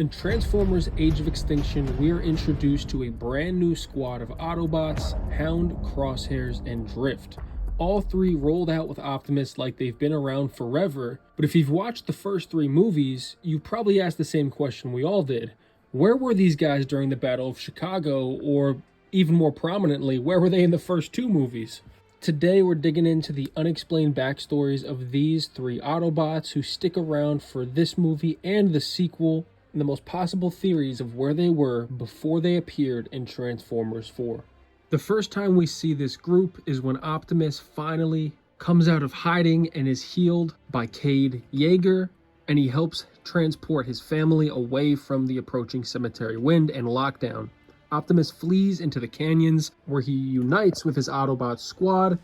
In Transformers Age of Extinction, we are introduced to a brand new squad of Autobots, Hound, Crosshairs, and Drift. All three rolled out with Optimus like they've been around forever, but if you've watched the first three movies, you've probably asked the same question we all did. Where were these guys during the Battle of Chicago, or even more prominently, where were they in the first two movies? Today we're digging into the unexplained backstories of these three Autobots who stick around for this movie and the sequel, and the most possible theories of where they were before they appeared in Transformers 4. The first time we see this group is when Optimus finally comes out of hiding and is healed by Cade Yeager, and he helps transport his family away from the approaching Cemetery Wind and lockdown. Optimus flees into the canyons where he unites with his Autobot squad,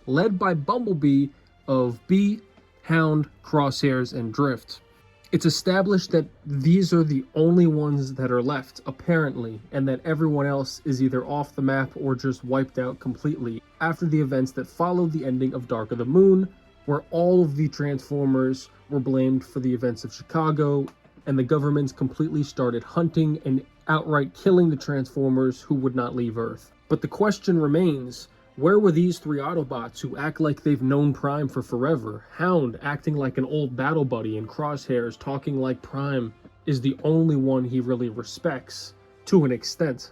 led by Bumblebee of Bee, Hound, Crosshairs, and Drift. It's established that these are the only ones that are left, apparently, and that everyone else is either off the map or just wiped out completely after the events that followed the ending of Dark of the Moon, where all of the Transformers were blamed for the events of Chicago, and the governments completely started hunting and outright killing the Transformers who would not leave Earth. But the question remains, where were these three Autobots who act like they've known Prime for forever? Hound acting like an old battle buddy, and Crosshairs talking like Prime is the only one he really respects, to an extent.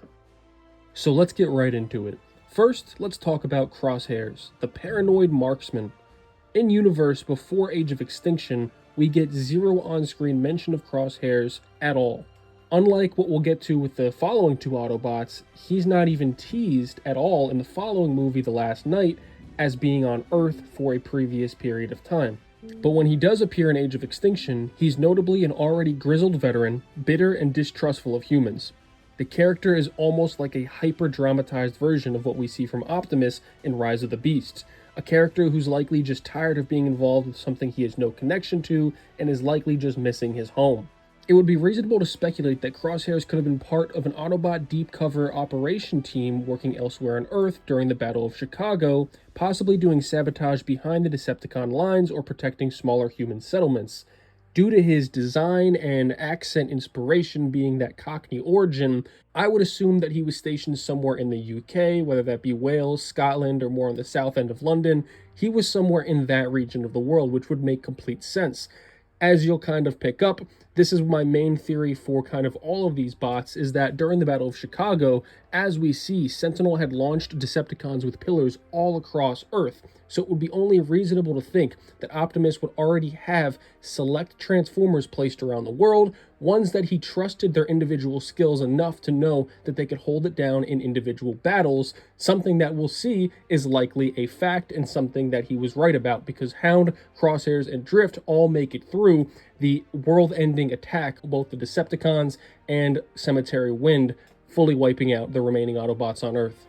So let's get right into it. First, let's talk about Crosshairs, the paranoid marksman. In universe before Age of Extinction, we get zero on-screen mention of Crosshairs at all. Unlike what we'll get to with the following two Autobots, he's not even teased at all in the following movie, The Last Knight, as being on Earth for a previous period of time. But when he does appear in Age of Extinction, he's notably an already grizzled veteran, bitter and distrustful of humans. The character is almost like a hyper-dramatized version of what we see from Optimus in Rise of the Beasts, a character who's likely just tired of being involved with something he has no connection to and is likely just missing his home. It would be reasonable to speculate that Crosshairs could have been part of an Autobot deep cover operation team working elsewhere on Earth during the Battle of Chicago, possibly doing sabotage behind the Decepticon lines or protecting smaller human settlements. Due to his design and accent inspiration being that Cockney origin, I would assume that he was stationed somewhere in the UK, whether that be Wales, Scotland, or more on the south end of London. He was somewhere in that region of the world, which would make complete sense. As you'll kind of pick up, this is my main theory for kind of all of these bots, is that during the Battle of Chicago, as we see, Sentinel had launched Decepticons with pillars all across Earth, so it would be only reasonable to think that Optimus would already have select Transformers placed around the world, ones that he trusted their individual skills enough to know that they could hold it down in individual battles, something that we'll see is likely a fact and something that he was right about, because Hound, Crosshairs, and Drift all make it through the world-ending attack, both the Decepticons and Cemetery Wind, fully wiping out the remaining Autobots on Earth.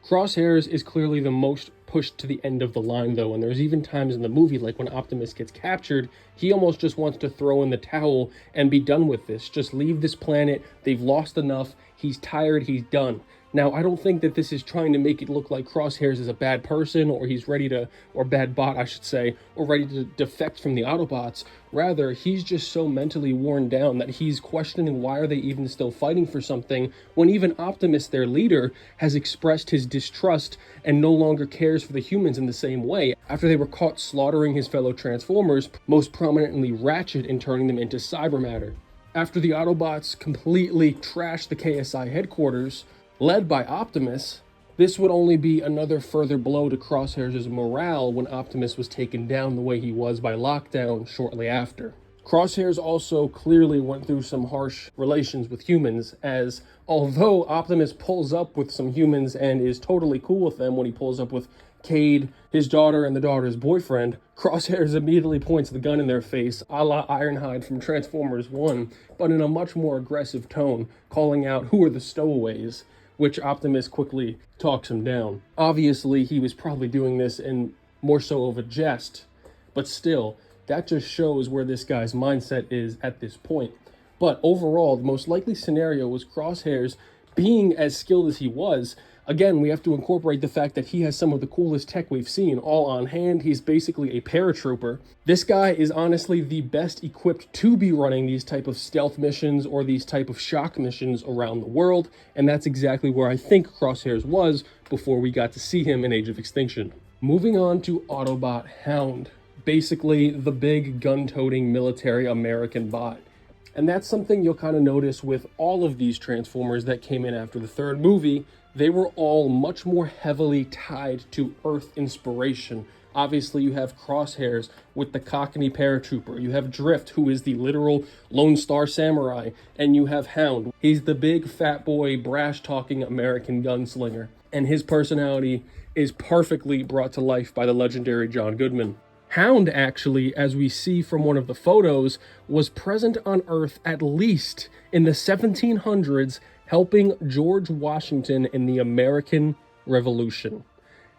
Crosshairs is clearly the most pushed to the end of the line, though, and there's even times in the movie, like when Optimus gets captured, he almost just wants to throw in the towel and be done with this. Just leave this planet. They've lost enough. He's tired. He's done. Now, I don't think that this is trying to make it look like Crosshairs is a bad person, or he's ready to, or bad bot, I should say, or ready to defect from the Autobots. Rather, he's just so mentally worn down that he's questioning why are they even still fighting for something when even Optimus, their leader, has expressed his distrust and no longer cares for the humans in the same way after they were caught slaughtering his fellow Transformers, most prominently Ratchet, and turning them into cyber matter. After the Autobots completely trashed the KSI headquarters, led by Optimus, this would only be another further blow to Crosshairs' morale when Optimus was taken down the way he was by Lockdown shortly after. Crosshairs also clearly went through some harsh relations with humans, as although Optimus pulls up with some humans and is totally cool with them when he pulls up with Cade, his daughter, and the daughter's boyfriend, Crosshairs immediately points the gun in their face, a la Ironhide from Transformers 1, but in a much more aggressive tone, calling out, "Who are the stowaways?" which Optimus quickly talks him down. Obviously, he was probably doing this in more so of a jest, but still, that just shows where this guy's mindset is at this point. But overall, the most likely scenario was Crosshairs, being as skilled as he was, Again, we have to incorporate the fact that he has some of the coolest tech we've seen all on hand. He's basically a paratrooper. This guy is honestly the best equipped to be running these type of stealth missions or these type of shock missions around the world, and that's exactly where I think Crosshairs was before we got to see him in Age of Extinction. Moving on to Autobot Hound, basically the big gun-toting military American bot. And that's something you'll kind of notice with all of these Transformers that came in after the third movie. They were all much more heavily tied to Earth inspiration. Obviously, you have Crosshairs with the Cockney paratrooper. You have Drift, who is the literal Lone Star Samurai. And you have Hound. He's the big, fat boy, brash-talking American gunslinger. And his personality is perfectly brought to life by the legendary John Goodman. Hound, actually, as we see from one of the photos, was present on Earth at least in the 1700s, helping George Washington in the American Revolution.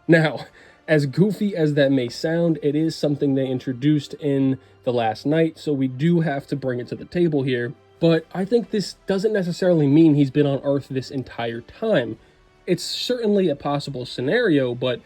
Now, as goofy as that may sound, it is something they introduced in The Last Knight, so we do have to bring it to the table here. But I think this doesn't necessarily mean he's been on Earth this entire time. It's certainly a possible scenario, but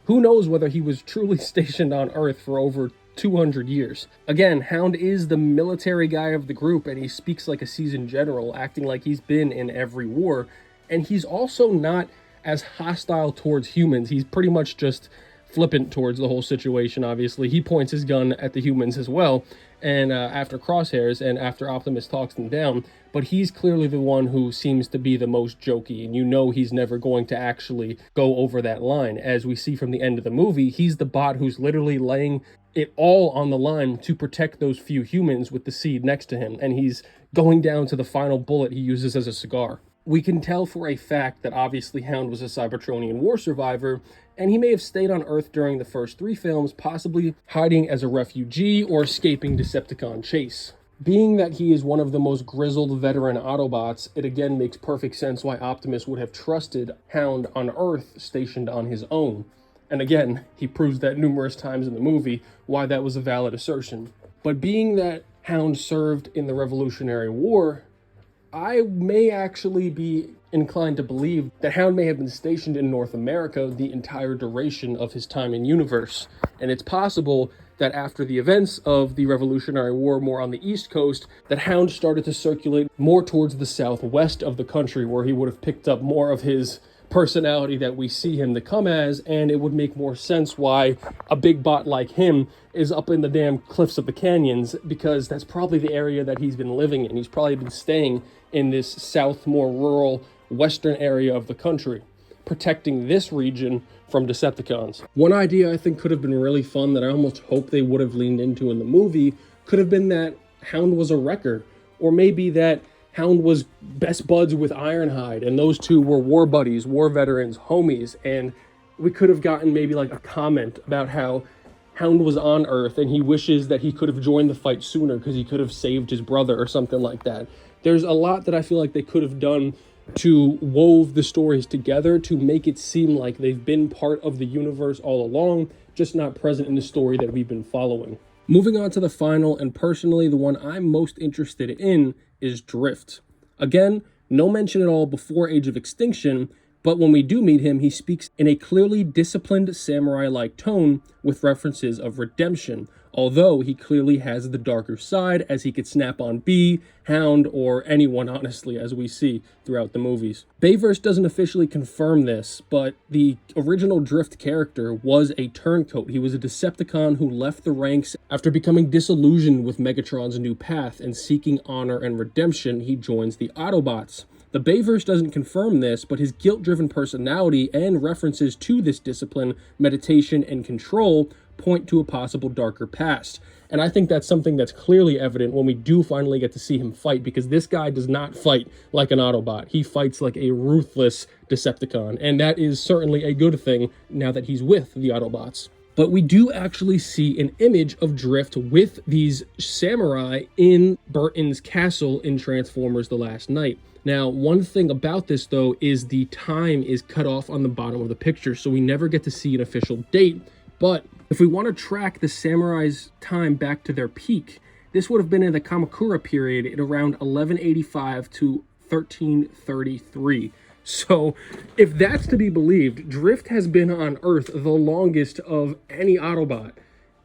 who knows whether he was truly stationed on Earth for over 200 years. Again, Hound is the military guy of the group, and he speaks like a seasoned general, acting like he's been in every war. And he's also not as hostile towards humans. He's pretty much just flippant towards the whole situation, obviously. He points his gun at the humans as well, and after Crosshairs and after Optimus talks them down, but he's clearly the one who seems to be the most jokey, and you know he's never going to actually go over that line. As we see from the end of the movie, he's the bot who's literally laying it all on the line to protect those few humans with the seed next to him, and he's going down to the final bullet he uses as a cigar. We can tell for a fact that obviously Hound was a Cybertronian war survivor, and he may have stayed on Earth during the first 3 films, possibly hiding as a refugee or escaping Decepticon chase. Being that he is one of the most grizzled veteran Autobots, it again makes perfect sense why Optimus would have trusted Hound on Earth stationed on his own. And again, he proves that numerous times in the movie why that was a valid assertion. But being that Hound served in the Revolutionary War, I may actually be inclined to believe that Hound may have been stationed in North America the entire duration of his time in universe. And it's possible that after the events of the Revolutionary War more on the East Coast, that Hound started to circulate more towards the southwest of the country, where he would have picked up more of his personality that we see him to come as, and it would make more sense why a big bot like him is up in the damn cliffs of the canyons, because that's probably the area that he's been living in. He's probably been staying in this south, more rural, western area of the country, protecting this region from Decepticons. One idea I think could have been really fun that I almost hope they would have leaned into in the movie could have been that Hound was a wrecker, or maybe that Hound was best buds with Ironhide, and those two were war buddies, war veterans, homies, and we could have gotten maybe like a comment about how Hound was on Earth and he wishes that he could have joined the fight sooner because he could have saved his brother or something like that. There's a lot that I feel like they could have done to wove the stories together to make it seem like they've been part of the universe all along, just not present in the story that we've been following. Moving on to the final, and personally the one I'm most interested in, is Drift. Again, no mention at all before Age of Extinction, but when we do meet him, he speaks in a clearly disciplined samurai-like tone with references of redemption, although he clearly has the darker side, as he could snap on Bee, Hound, or anyone, honestly, as we see throughout the movies. Bayverse doesn't officially confirm this, but the original Drift character was a turncoat. He was a Decepticon who left the ranks after becoming disillusioned with Megatron's new path, and seeking honor and redemption, he joins the Autobots. The Bayverse doesn't confirm this, but his guilt-driven personality and references to this discipline, meditation, and control point to a possible darker past. And I think that's something that's clearly evident when we do finally get to see him fight, because this guy does not fight like an Autobot. He fights like a ruthless Decepticon, and that is certainly a good thing now that he's with the Autobots. But we do actually see an image of Drift with these samurai in Burton's castle in Transformers: The Last Knight. Now, one thing about this, though, is the time is cut off on the bottom of the picture, so we never get to see an official date. But if we want to track the samurai's time back to their peak, this would have been in the Kamakura period at around 1185 to 1333. So if that's to be believed, Drift has been on Earth the longest of any Autobot.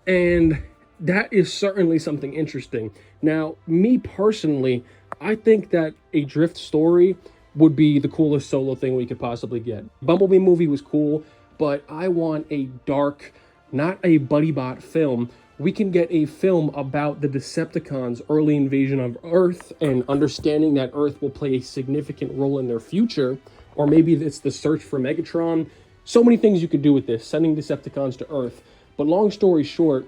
And that is certainly something interesting. Now, me personally, I think that a Drift story would be the coolest solo thing we could possibly get. Bumblebee movie was cool, but I want a dark, not a buddy bot film. We can get a film about the Decepticons' early invasion of Earth and understanding that Earth will play a significant role in their future, or maybe it's the search for Megatron. So many things you could do with this, sending Decepticons to Earth. But long story short,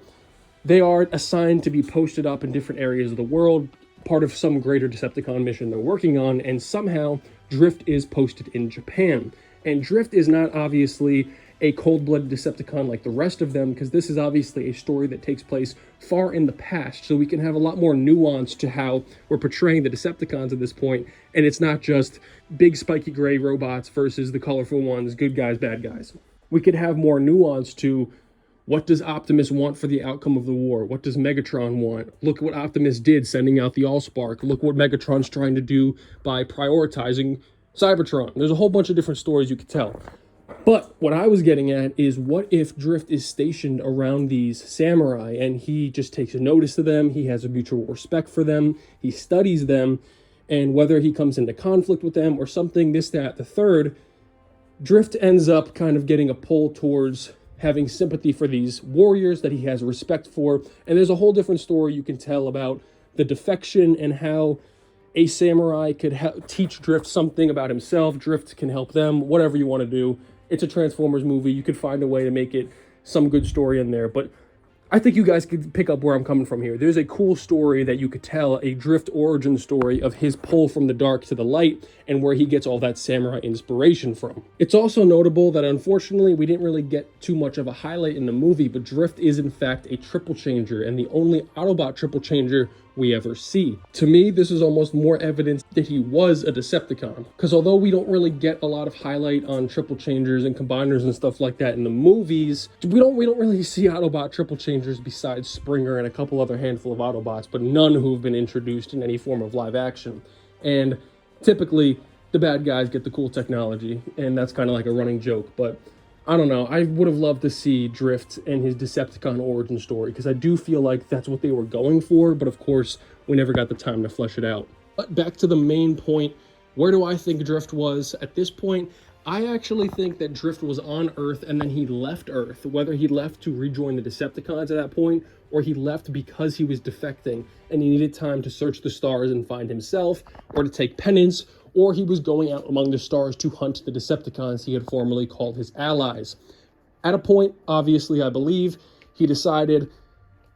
they are assigned to be posted up in different areas of the world, part of some greater Decepticon mission they're working on, and somehow Drift is posted in Japan. And Drift is not obviously a cold-blooded Decepticon like the rest of them, because this is obviously a story that takes place far in the past, so we can have a lot more nuance to how we're portraying the Decepticons at this point, and it's not just big spiky gray robots versus the colorful ones, good guys, bad guys. We could have more nuance to what does Optimus want for the outcome of the war? What does Megatron want? Look at what Optimus did sending out the Allspark. Look what Megatron's trying to do by prioritizing Cybertron. There's a whole bunch of different stories you could tell. But what I was getting at is, what if Drift is stationed around these samurai and he just takes a notice to them, he has a mutual respect for them, he studies them, and whether he comes into conflict with them or something, this, that, the third, Drift ends up kind of getting a pull towards having sympathy for these warriors that he has respect for. And there's a whole different story you can tell about the defection and how a samurai could teach Drift something about himself. Drift can help them, whatever you want to do. It's a Transformers movie. You could find a way to make it some good story in there. But I think you guys could pick up where I'm coming from here. There's a cool story that you could tell, a Drift origin story of his pull from the dark to the light and where he gets all that samurai inspiration from. It's also notable that unfortunately we didn't really get too much of a highlight in the movie, but Drift is in fact a triple changer and the only Autobot triple changer we ever see. To me, this is almost more evidence that he was a Decepticon, because although we don't really get a lot of highlight on triple changers and combiners and stuff like that in the movies, we don't really see Autobot triple changers besides Springer and a couple other handful of Autobots, but none who have been introduced in any form of live action. And typically the bad guys get the cool technology, and that's kind of like a running joke. But I don't know, I would have loved to see Drift and his Decepticon origin story, because I do feel like that's what they were going for, but of course, we never got the time to flesh it out. But back to the main point, where do I think Drift was? At this point, I actually think that Drift was on Earth and then he left Earth, whether he left to rejoin the Decepticons at that point, or he left because he was defecting and he needed time to search the stars and find himself, or to take penance, or he was going out among the stars to hunt the Decepticons he had formerly called his allies. At a point, obviously, I believe, he decided,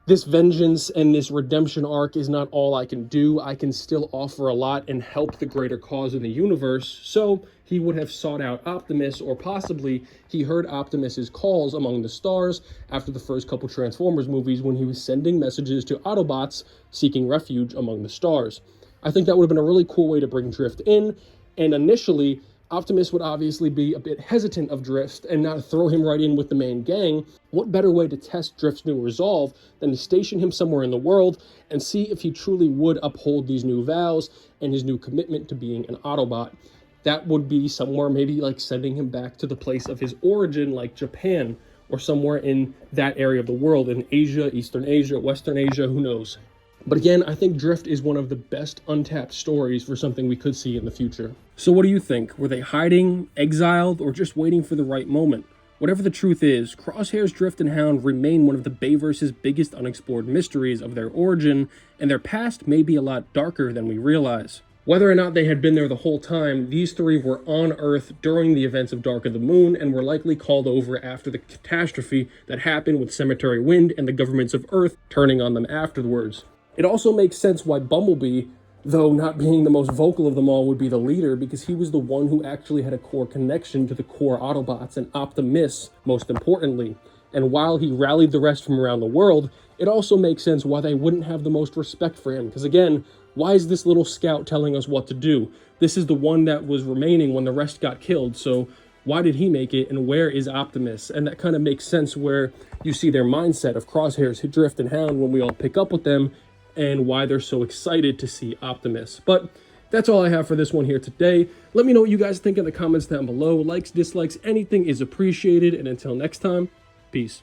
this vengeance and this redemption arc is not all I can do. I can still offer a lot and help the greater cause in the universe. So he would have sought out Optimus, or possibly he heard Optimus's calls among the stars after the first couple Transformers movies when he was sending messages to Autobots seeking refuge among the stars. I think that would have been a really cool way to bring Drift in, and initially, Optimus would obviously be a bit hesitant of Drift and not throw him right in with the main gang. What better way to test Drift's new resolve than to station him somewhere in the world and see if he truly would uphold these new vows and his new commitment to being an Autobot? That would be somewhere maybe like sending him back to the place of his origin, like Japan, or somewhere in that area of the world, in Asia, Eastern Asia, Western Asia, who knows? But again, I think Drift is one of the best untapped stories for something we could see in the future. So what do you think? Were they hiding, exiled, or just waiting for the right moment? Whatever the truth is, Crosshairs, Drift, and Hound remain one of the Bayverse's biggest unexplored mysteries of their origin, and their past may be a lot darker than we realize. Whether or not they had been there the whole time, these three were on Earth during the events of Dark of the Moon and were likely called over after the catastrophe that happened with Cemetery Wind and the governments of Earth turning on them afterwards. It also makes sense why Bumblebee, though not being the most vocal of them all, would be the leader, because he was the one who actually had a core connection to the core Autobots and Optimus, most importantly. And while he rallied the rest from around the world, it also makes sense why they wouldn't have the most respect for him, because again, why is this little scout telling us what to do? This is the one that was remaining when the rest got killed, so why did he make it, and where is Optimus? And that kind of makes sense where you see their mindset of Crosshairs, Drift, and Hound when we all pick up with them, and why they're so excited to see Optimus. But That's all I have for this one here today. Let me know what you guys think in the comments down below. Likes, dislikes, anything is appreciated. And until next time, peace.